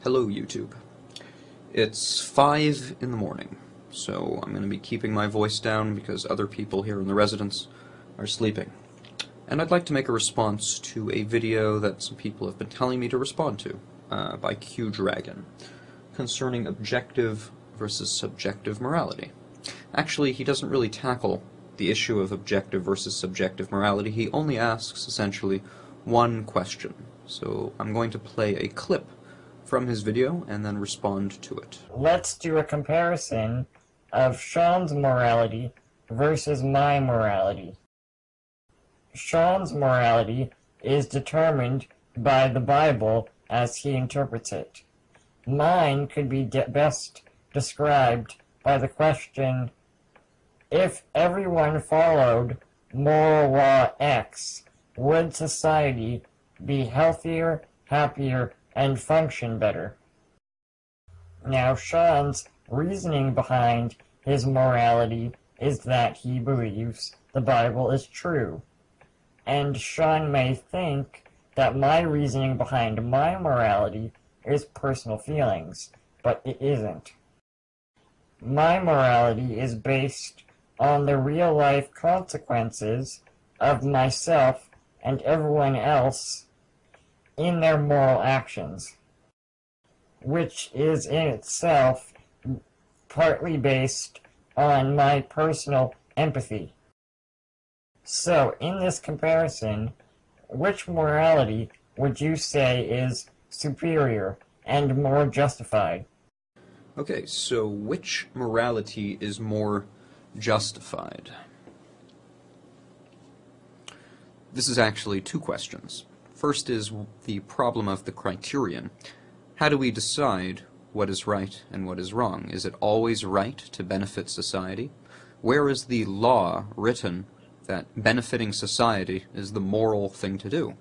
Hello, YouTube. It's 5 in the morning, so I'm going to be keeping my voice down because other people here in the residence are sleeping. And I'd like to make a response to a video that some people have been telling me to respond to by QDragon concerning objective versus subjective morality. Actually, he doesn't really tackle the issue of objective versus subjective morality. He only asks, essentially, one question. So I'm going to play a clip from his video and then respond to it. Let's do a comparison of Sean's morality versus my morality. Sean's morality is determined by the Bible as he interprets it. Mine could be best described by the question, if everyone followed moral law X, would society be healthier, happier, and function better? Now, Sean's reasoning behind his morality is that he believes the Bible is true. And Sean may think that my reasoning behind my morality is personal feelings, but it isn't. My morality is based on the real-life consequences of myself and everyone else in their moral actions, which is in itself partly based on my personal empathy. So, in this comparison, which morality would you say is superior and more justified? Okay, so which morality is more justified? This is actually two questions. First is the problem of the criterion. How do we decide what is right and what is wrong? Is it always right to benefit society? Where is the law written that benefiting society is the moral thing to do?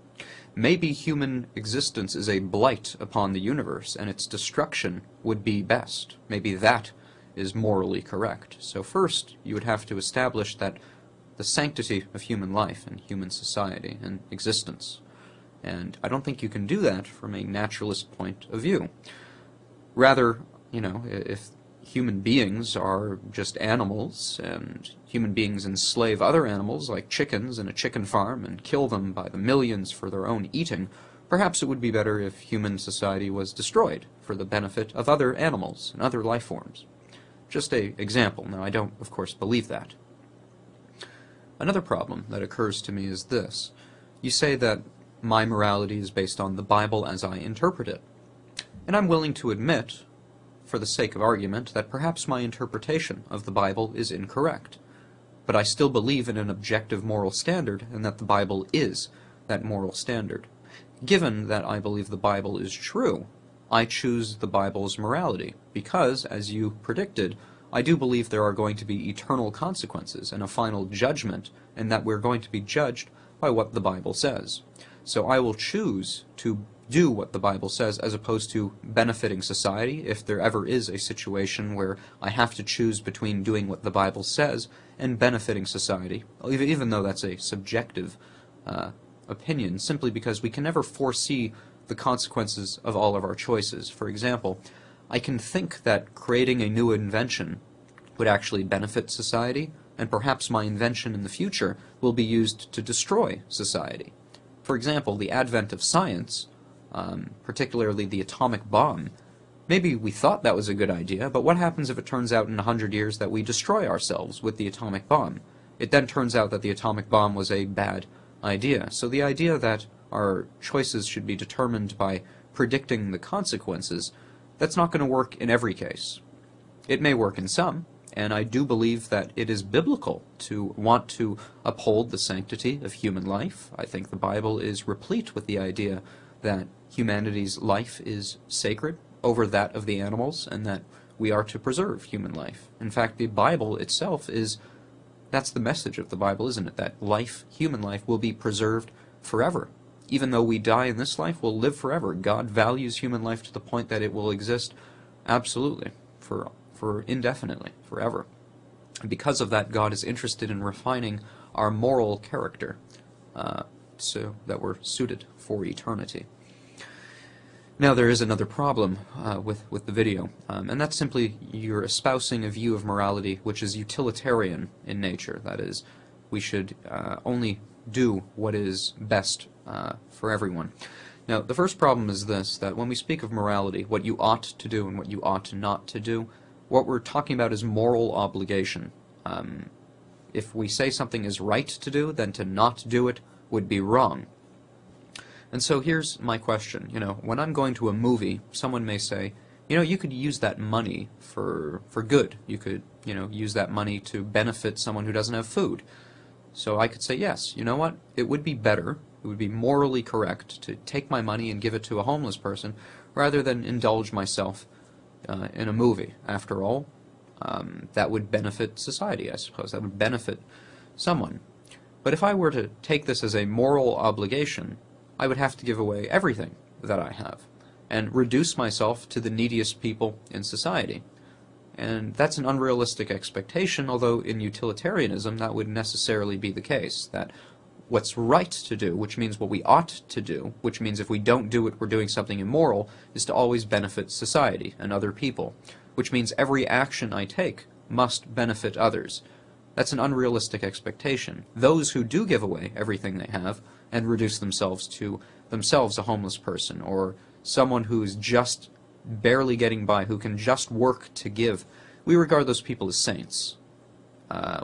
Maybe human existence is a blight upon the universe, and its destruction would be best. Maybe that is morally correct. So first, you would have to establish that the sanctity of human life and human society and existence. And I don't think you can do that from a naturalist point of view. Rather, if human beings are just animals, and human beings enslave other animals like chickens in a chicken farm and kill them by the millions for their own eating, perhaps it would be better if human society was destroyed for the benefit of other animals and other life forms. Just an example. Now, I don't, of course, believe that. Another problem that occurs to me is this. You say that my morality is based on the Bible as I interpret it. And I'm willing to admit, for the sake of argument, that perhaps my interpretation of the Bible is incorrect. But I still believe in an objective moral standard, and that the Bible is that moral standard. Given that I believe the Bible is true, I choose the Bible's morality, because, as you predicted, I do believe there are going to be eternal consequences and a final judgment, and that we're going to be judged by what the Bible says. So I will choose to do what the Bible says as opposed to benefiting society if there ever is a situation where I have to choose between doing what the Bible says and benefiting society, even though that's a subjective opinion, simply because we can never foresee the consequences of all of our choices. For example, I can think that creating a new invention would actually benefit society, and perhaps my invention in the future will be used to destroy society. For example, the advent of science, particularly the atomic bomb, maybe we thought that was a good idea, but what happens if it turns out in 100 years that we destroy ourselves with the atomic bomb? It then turns out that the atomic bomb was a bad idea. So the idea that our choices should be determined by predicting the consequences, that's not going to work in every case. It may work in some, and I do believe that it is biblical to want to uphold the sanctity of human life. I think the Bible is replete with the idea that humanity's life is sacred over that of the animals, and that we are to preserve human life. In fact, the Bible itself that's the message of the Bible, isn't it? That life, human life, will be preserved forever. Even though we die in this life, we'll live forever. God values human life to the point that it will exist absolutely, for indefinitely, forever. And because of that, God is interested in refining our moral character so that we're suited for eternity. Now there is another problem with the video, and that's simply you're espousing a view of morality which is utilitarian in nature. That is, we should only do what is best for everyone. Now the first problem is this, that when we speak of morality, what you ought to do and what you ought not to do, what we're talking about is moral obligation. If we say something is right to do, then to not do it would be wrong. And so here's my question, when I'm going to a movie, someone may say, you could use that money for good. You could, use that money to benefit someone who doesn't have food. So I could say, yes, you know what, it would be better, it would be morally correct to take my money and give it to a homeless person rather than indulge myself in a movie. After all, that would benefit society, I suppose. That would benefit someone. But if I were to take this as a moral obligation, I would have to give away everything that I have and reduce myself to the neediest people in society. And that's an unrealistic expectation, although in utilitarianism that would necessarily be the case, that what's right to do, which means what we ought to do, which means if we don't do it, we're doing something immoral, is to always benefit society and other people, which means every action I take must benefit others. That's an unrealistic expectation. Those who do give away everything they have and reduce themselves to a homeless person or someone who's just barely getting by, who can just work to give, we regard those people as saints.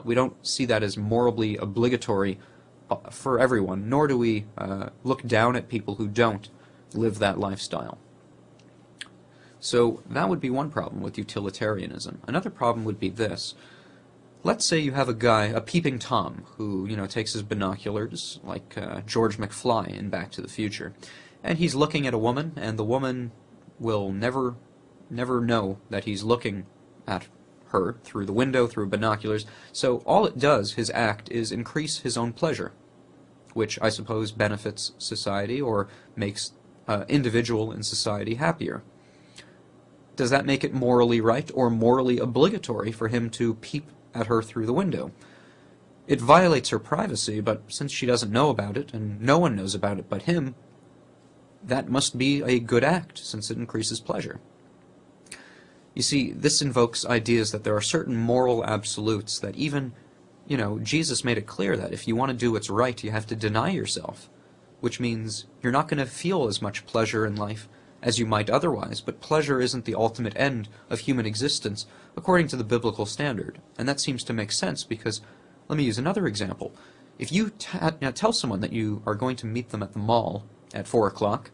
We don't see that as morally obligatory for everyone, nor do we look down at people who don't live that lifestyle. So that would be one problem with utilitarianism. Another problem would be this. Let's say you have a guy, a peeping Tom, who, takes his binoculars, like George McFly in Back to the Future, and he's looking at a woman, and the woman will never know that he's looking at her through the window, through binoculars, so all it does, his act, is increase his own pleasure, which I suppose benefits society or makes individual in society happier. Does that make it morally right or morally obligatory for him to peep at her through the window? It violates her privacy, but since she doesn't know about it, and no one knows about it but him, that must be a good act, since it increases pleasure. You see, this invokes ideas that there are certain moral absolutes that even, Jesus made it clear that if you want to do what's right, you have to deny yourself, which means you're not going to feel as much pleasure in life as you might otherwise, but pleasure isn't the ultimate end of human existence according to the biblical standard. And that seems to make sense because, let me use another example. If you tell someone that you are going to meet them at the mall at 4 o'clock,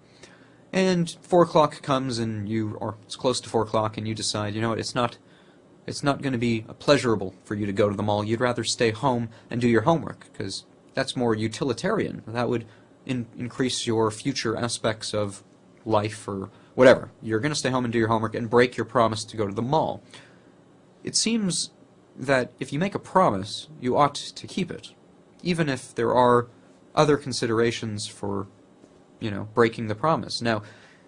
and 4 o'clock comes and or it's close to 4 o'clock and you decide, it's not going to be pleasurable for you to go to the mall. You'd rather stay home and do your homework because that's more utilitarian. That would increase your future aspects of life or whatever. You're going to stay home and do your homework and break your promise to go to the mall. It seems that if you make a promise, you ought to keep it, even if there are other considerations for, breaking the promise. Now,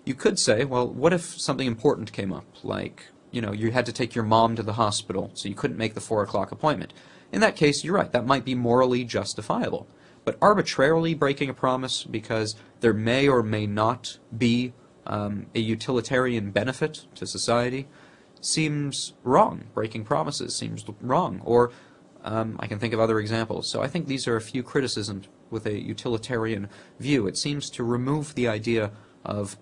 you could say, well, what if something important came up, like, you had to take your mom to the hospital, so you couldn't make the 4 o'clock appointment. In that case, you're right, that might be morally justifiable. But arbitrarily breaking a promise because there may or may not be a utilitarian benefit to society seems wrong. Breaking promises seems wrong. Or I can think of other examples. So I think these are a few criticisms with a utilitarian view. It seems to remove the idea of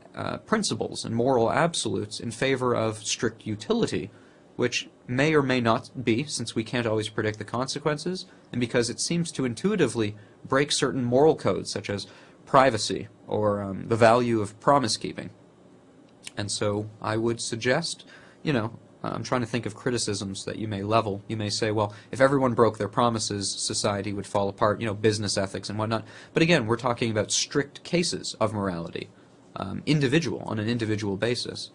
principles and moral absolutes in favor of strict utility, which may or may not be, since we can't always predict the consequences, and because it seems to intuitively break certain moral codes, such as privacy or the value of promise-keeping. And so I would suggest, I'm trying to think of criticisms that you may level. You may say, well, if everyone broke their promises, society would fall apart, business ethics and whatnot. But again, we're talking about strict cases of morality, on an individual basis.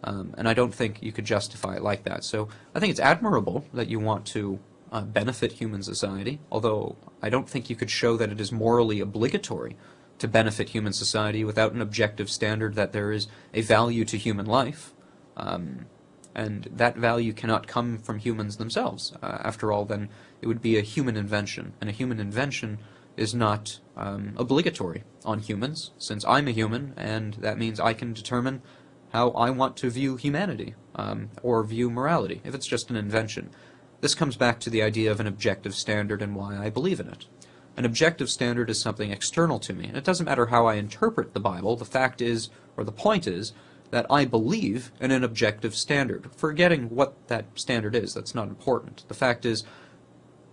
And I don't think you could justify it like that. So I think it's admirable that you want to benefit human society, although I don't think you could show that it is morally obligatory to benefit human society without an objective standard that there is a value to human life. And that value cannot come from humans themselves. After all, then it would be a human invention, and a human invention is not obligatory on humans, since I'm a human, and that means I can determine how I want to view humanity, or view morality, if it's just an invention. This comes back to the idea of an objective standard and why I believe in it. An objective standard is something external to me, and it doesn't matter how I interpret the Bible. The fact is, or the point is, that I believe in an objective standard. Forgetting what that standard is, that's not important. The fact is,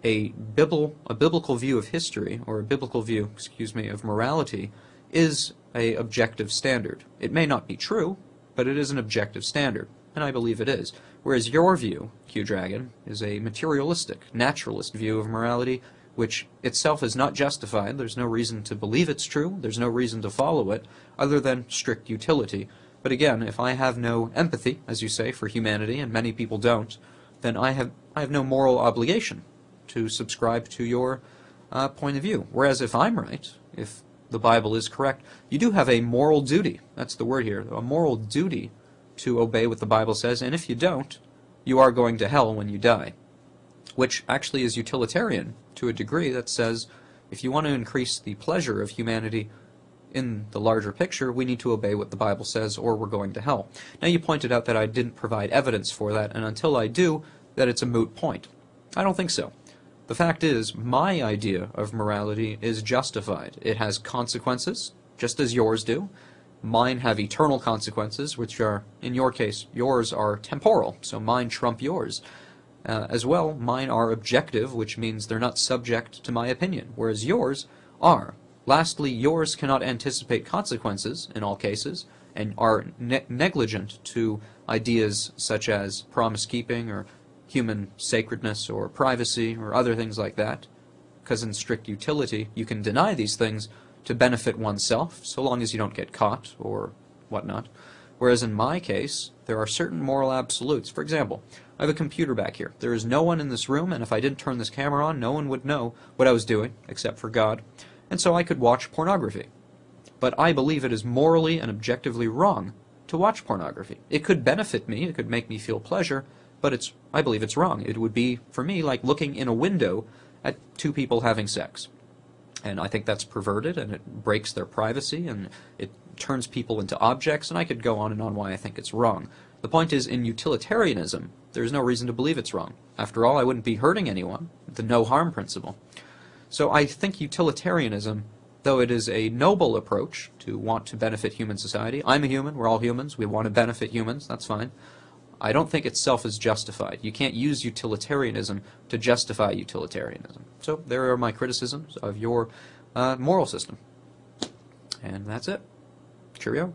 a biblical view of history, or a biblical view, of morality, is an objective standard. It may not be true, but it is an objective standard, and I believe it is. Whereas your view, QDragon, is a materialistic, naturalist view of morality, which itself is not justified. There's no reason to believe it's true. There's no reason to follow it, other than strict utility. But again, if I have no empathy, as you say, for humanity, and many people don't, then I have no moral obligation to subscribe to your point of view. Whereas if I'm right, if the Bible is correct, you do have a moral duty, that's the word here, a moral duty to obey what the Bible says, and if you don't, you are going to hell when you die. Which actually is utilitarian to a degree, that says if you want to increase the pleasure of humanity in the larger picture, we need to obey what the Bible says, or we're going to hell. Now, you pointed out that I didn't provide evidence for that, and until I do, that it's a moot point. I don't think so. The fact is, my idea of morality is justified. It has consequences, just as yours do. Mine have eternal consequences, which are, in your case, yours are temporal, so mine trump yours. As well, mine are objective, which means they're not subject to my opinion, whereas yours are. Lastly, yours cannot anticipate consequences, in all cases, and are negligent to ideas such as promise-keeping, or human sacredness, or privacy, or other things like that, because in strict utility, you can deny these things to benefit oneself, so long as you don't get caught, or whatnot. Whereas in my case, there are certain moral absolutes. For example, I have a computer back here. There is no one in this room, and if I didn't turn this camera on, no one would know what I was doing, except for God. And so I could watch pornography. But I believe it is morally and objectively wrong to watch pornography. It could benefit me, it could make me feel pleasure, but I believe it's wrong. It would be, for me, like looking in a window at two people having sex. And I think that's perverted, and it breaks their privacy, and it turns people into objects, and I could go on and on why I think it's wrong. The point is, in utilitarianism, there's no reason to believe it's wrong. After all, I wouldn't be hurting anyone, the no-harm principle. So I think utilitarianism, though it is a noble approach to want to benefit human society, I'm a human, we're all humans, we want to benefit humans, that's fine. I don't think itself is justified. You can't use utilitarianism to justify utilitarianism. So there are my criticisms of your moral system. And that's it. Cheerio.